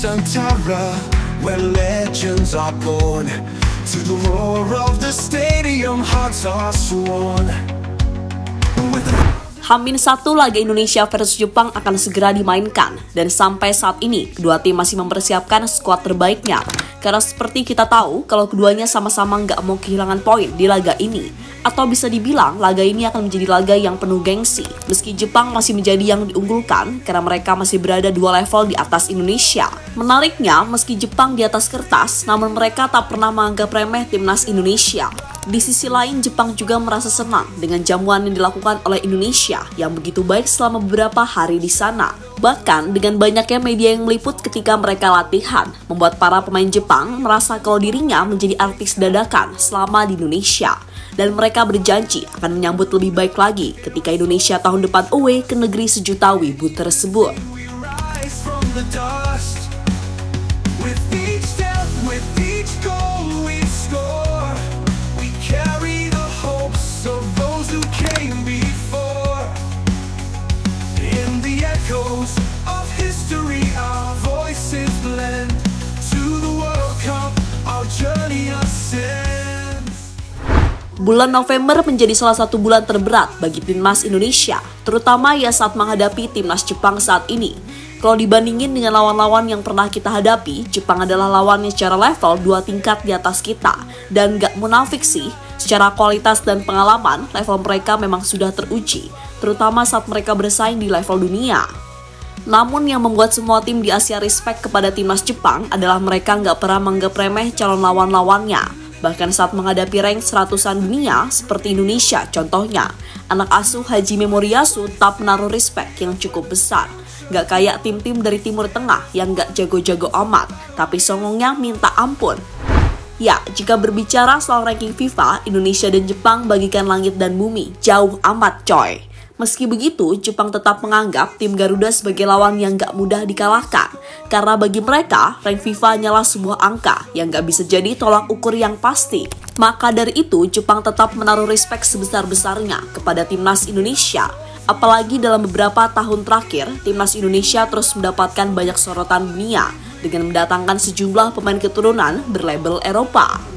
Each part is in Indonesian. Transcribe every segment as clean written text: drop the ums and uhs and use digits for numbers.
Nusantara, where legends are born. To the roar of the stadium, hearts are sworn. H-1 laga Indonesia versus Jepang akan segera dimainkan, dan sampai saat ini kedua tim masih mempersiapkan skuad terbaiknya. Karena seperti kita tahu, kalau keduanya sama-sama nggak mau kehilangan poin di laga ini, atau bisa dibilang laga ini akan menjadi laga yang penuh gengsi. Meski Jepang masih menjadi yang diunggulkan karena mereka masih berada 2 level di atas Indonesia. Menariknya, meski Jepang di atas kertas, namun mereka tak pernah menganggap remeh timnas Indonesia. Di sisi lain, Jepang juga merasa senang dengan jamuan yang dilakukan oleh Indonesia yang begitu baik selama beberapa hari di sana. Bahkan dengan banyaknya media yang meliput ketika mereka latihan, membuat para pemain Jepang merasa kalau dirinya menjadi artis dadakan selama di Indonesia. Dan mereka berjanji akan menyambut lebih baik lagi ketika Indonesia tahun depan away ke negeri sejuta wibu tersebut. Bulan November menjadi salah satu bulan terberat bagi timnas Indonesia, terutama ya saat menghadapi timnas Jepang saat ini. Kalau dibandingin dengan lawan-lawan yang pernah kita hadapi, Jepang adalah lawan yang secara level 2 tingkat di atas kita. Dan gak munafik sih, secara kualitas dan pengalaman, level mereka memang sudah teruji, terutama saat mereka bersaing di level dunia. Namun yang membuat semua tim di Asia respect kepada timnas Jepang adalah mereka nggak pernah menganggap remeh calon lawan-lawannya. Bahkan saat menghadapi rank 100-an dunia seperti Indonesia contohnya, anak asuh Hajime Moriyasu tetap menaruh respect yang cukup besar. Gak kayak tim-tim dari Timur Tengah yang gak jago-jago amat, tapi songongnya minta ampun. Ya, jika berbicara soal ranking FIFA, Indonesia dan Jepang bagikan langit dan bumi, jauh amat coy. Meski begitu, Jepang tetap menganggap tim Garuda sebagai lawan yang gak mudah dikalahkan. Karena bagi mereka, rank FIFA hanyalah sebuah angka yang gak bisa jadi tolak ukur yang pasti. Maka dari itu, Jepang tetap menaruh respect sebesar-besarnya kepada timnas Indonesia. Apalagi dalam beberapa tahun terakhir, timnas Indonesia terus mendapatkan banyak sorotan dunia dengan mendatangkan sejumlah pemain keturunan berlabel Eropa.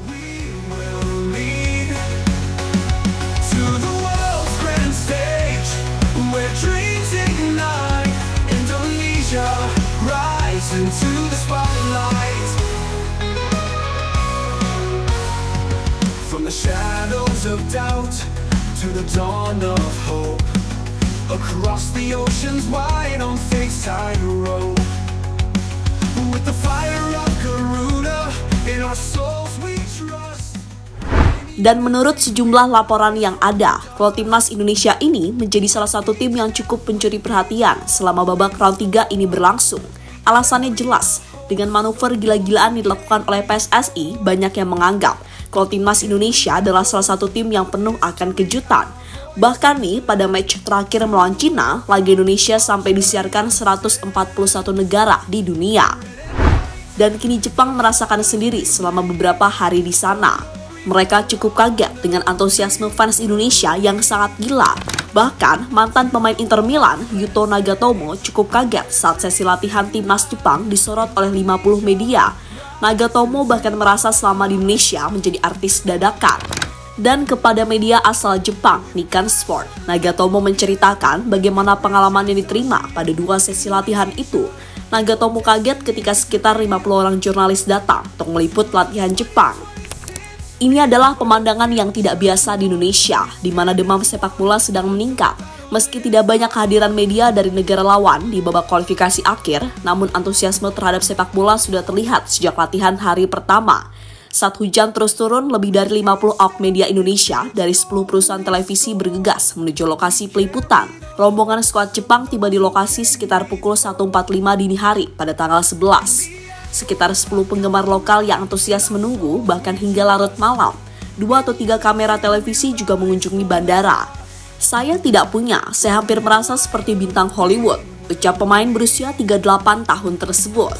Into the spotlight, from the shadows of doubt to the dawn of hope, across the oceans wide on FaceTime road, with the fire of Garuda in our souls we trust. Dan menurut sejumlah laporan yang ada, kalau timnas Indonesia ini menjadi salah satu tim yang cukup mencuri perhatian selama babak round 3 ini berlangsung. Alasannya jelas, dengan manuver gila-gilaan yang dilakukan oleh PSSI, banyak yang menganggap kalau timnas Indonesia adalah salah satu tim yang penuh akan kejutan. Bahkan nih, pada match terakhir melawan Cina, laga Indonesia sampai disiarkan 141 negara di dunia. Dan kini Jepang merasakan sendiri selama beberapa hari di sana. Mereka cukup kaget dengan antusiasme fans Indonesia yang sangat gila. Bahkan, mantan pemain Inter Milan, Yuto Nagatomo, cukup kaget saat sesi latihan timnas Jepang disorot oleh 50 media. Nagatomo bahkan merasa selama di Indonesia menjadi artis dadakan. Dan kepada media asal Jepang, Nikkei Sport, Nagatomo menceritakan bagaimana pengalaman yang diterima pada 2 sesi latihan itu. Nagatomo kaget ketika sekitar 50 orang jurnalis datang untuk meliput latihan Jepang. Ini adalah pemandangan yang tidak biasa di Indonesia, di mana demam sepak bola sedang meningkat. Meski tidak banyak kehadiran media dari negara lawan di babak kualifikasi akhir, namun antusiasme terhadap sepak bola sudah terlihat sejak latihan hari pertama. Saat hujan terus turun, lebih dari 50 awak media Indonesia dari 10 perusahaan televisi bergegas menuju lokasi peliputan. Rombongan skuad Jepang tiba di lokasi sekitar pukul 1.45 dini hari pada tanggal 11. Sekitar 10 penggemar lokal yang antusias menunggu bahkan hingga larut malam. 2 atau 3 kamera televisi juga mengunjungi bandara. Saya tidak punya, saya hampir merasa seperti bintang Hollywood, ucap pemain berusia 38 tahun tersebut.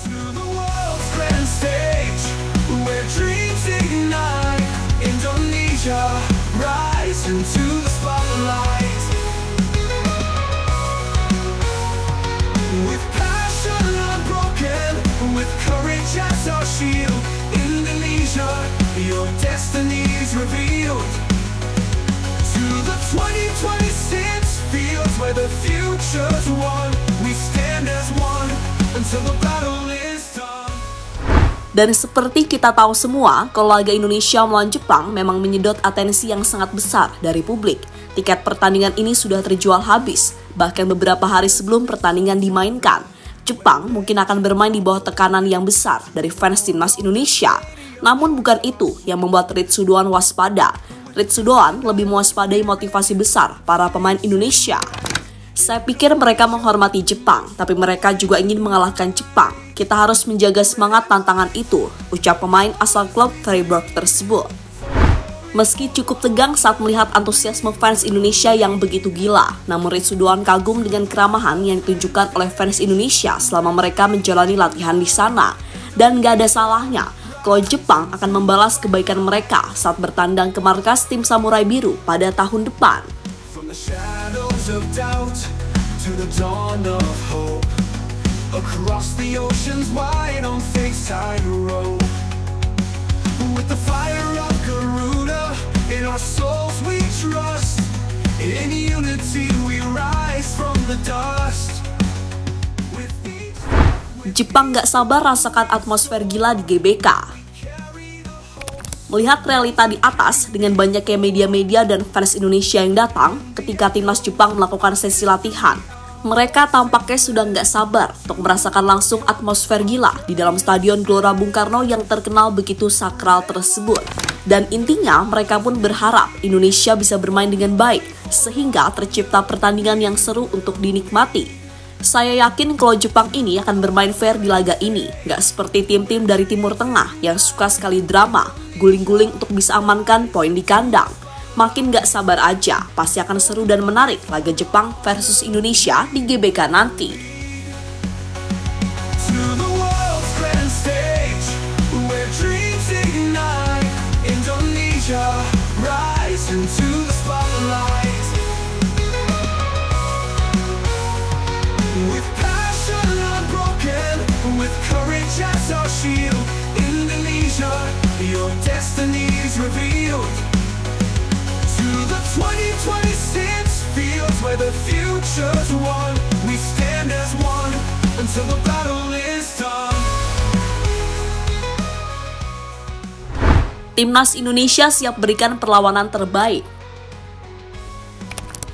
With passion unbroken, with your destiny's revealed. To the 2026 fields where the future's won, we stand as one until the battle is done. Dan seperti kita tahu semua, kalau laga Indonesia melawan Jepang memang menyedot atensi yang sangat besar dari publik. Tiket pertandingan ini sudah terjual habis, bahkan beberapa hari sebelum pertandingan dimainkan. Jepang mungkin akan bermain di bawah tekanan yang besar dari fans timnas Indonesia. Namun bukan itu yang membuat Ritsu Doan waspada. Ritsu Doan lebih mewaspadai motivasi besar para pemain Indonesia. Saya pikir mereka menghormati Jepang, tapi mereka juga ingin mengalahkan Jepang. Kita harus menjaga semangat tantangan itu, ucap pemain asal klub Freiburg tersebut. Meski cukup tegang saat melihat antusiasme fans Indonesia yang begitu gila, namun Ritsu Doan kagum dengan keramahan yang ditunjukkan oleh fans Indonesia selama mereka menjalani latihan di sana. Dan gak ada salahnya kalau Jepang akan membalas kebaikan mereka saat bertandang ke markas tim Samurai Biru pada tahun depan. From the shadows of doubt to the dawn of hope, across the oceans wide on faith's tightrope. With the fire of Garuda in our souls we trust, in unity we rise from the dust. Jepang gak sabar rasakan atmosfer gila di GBK. Melihat realita di atas dengan banyaknya media-media dan fans Indonesia yang datang ketika timnas Jepang melakukan sesi latihan, mereka tampaknya sudah nggak sabar untuk merasakan langsung atmosfer gila di dalam Stadion Gelora Bung Karno yang terkenal begitu sakral tersebut. Dan intinya mereka pun berharap Indonesia bisa bermain dengan baik sehingga tercipta pertandingan yang seru untuk dinikmati. Saya yakin kalau Jepang ini akan bermain fair di laga ini, nggak seperti tim-tim dari Timur Tengah yang suka sekali drama, guling-guling untuk bisa amankan poin di kandang. Makin nggak sabar aja, pasti akan seru dan menarik laga Jepang versus Indonesia di GBK nanti. With passion unbroken, with courage as our shield, Indonesia, your destiny's revealed. To the 2026 fields where the future's won, we stand as one until the battle is done. Timnas Indonesia siap berikan perlawanan terbaik.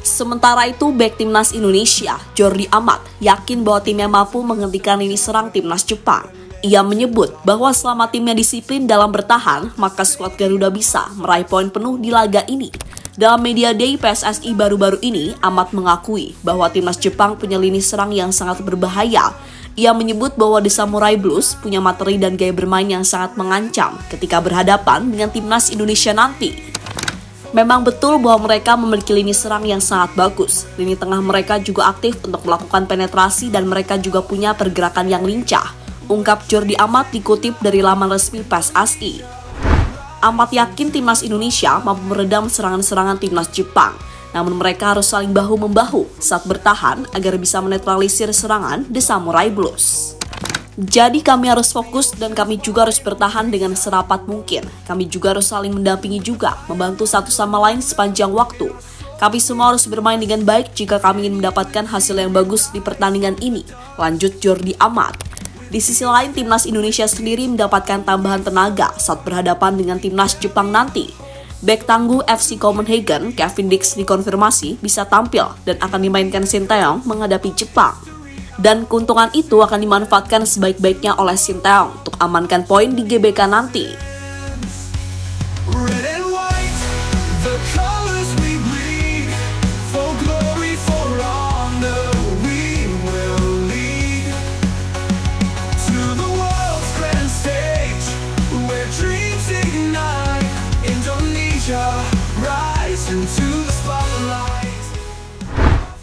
Sementara itu, bek timnas Indonesia, Jordi Amat, yakin bahwa timnya mampu menghentikan lini serang timnas Jepang. Ia menyebut bahwa selama timnya disiplin dalam bertahan, maka skuad Garuda bisa meraih poin penuh di laga ini. Dalam media day PSSI baru-baru ini, Amat mengakui bahwa timnas Jepang punya lini serang yang sangat berbahaya. Ia menyebut bahwa The Samurai Blues punya materi dan gaya bermain yang sangat mengancam ketika berhadapan dengan timnas Indonesia nanti. Memang betul bahwa mereka memiliki lini serang yang sangat bagus. Lini tengah mereka juga aktif untuk melakukan penetrasi dan mereka juga punya pergerakan yang lincah, ungkap Jordi Amat dikutip dari laman resmi PSSI. Amat yakin timnas Indonesia mampu meredam serangan-serangan timnas Jepang, namun mereka harus saling bahu-membahu saat bertahan agar bisa menetralisir serangan The Samurai Blues. Jadi kami harus fokus dan kami juga harus bertahan dengan serapat mungkin. Kami juga harus saling mendampingi juga, membantu satu sama lain sepanjang waktu. Kami semua harus bermain dengan baik jika kami ingin mendapatkan hasil yang bagus di pertandingan ini, lanjut Jordi Amat. Di sisi lain, timnas Indonesia sendiri mendapatkan tambahan tenaga saat berhadapan dengan timnas Jepang nanti. Bek tangguh FC Copenhagen, Kevin Dix dikonfirmasi bisa tampil dan akan dimainkan Sinteyong menghadapi Jepang. Dan keuntungan itu akan dimanfaatkan sebaik-baiknya oleh Sinteyong untuk amankan poin di GBK nanti.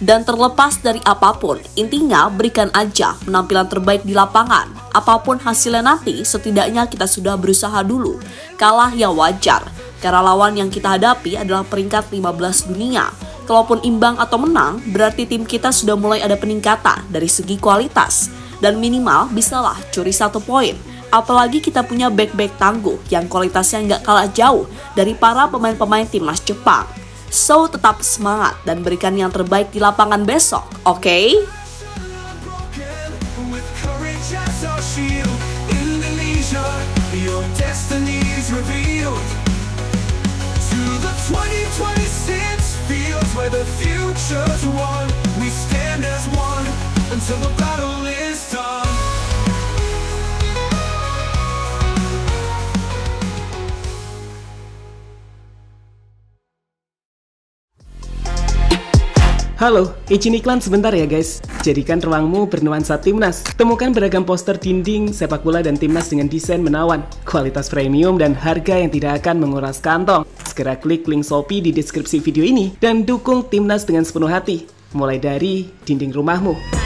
Dan terlepas dari apapun, intinya berikan aja penampilan terbaik di lapangan. Apapun hasilnya nanti, setidaknya kita sudah berusaha dulu. Kalah ya wajar, karena lawan yang kita hadapi adalah peringkat 15 dunia. Kalaupun imbang atau menang, berarti tim kita sudah mulai ada peningkatan dari segi kualitas. Dan minimal bisalah curi 1 poin. Apalagi kita punya bek-bek tangguh yang kualitasnya nggak kalah jauh dari para pemain-pemain timnas Jepang. So, tetap semangat dan berikan yang terbaik di lapangan besok, oke? With courage as our shield, Indonesia, your destiny's revealed. To the 2026 fields where the future's won, we stand as one until the battle is done. Halo, izin iklan sebentar ya guys. Jadikan ruangmu bernuansa timnas. Temukan beragam poster dinding, sepak bola dan timnas dengan desain menawan, kualitas premium dan harga yang tidak akan menguras kantong. Segera klik link Shopee di deskripsi video ini dan dukung timnas dengan sepenuh hati. Mulai dari dinding rumahmu.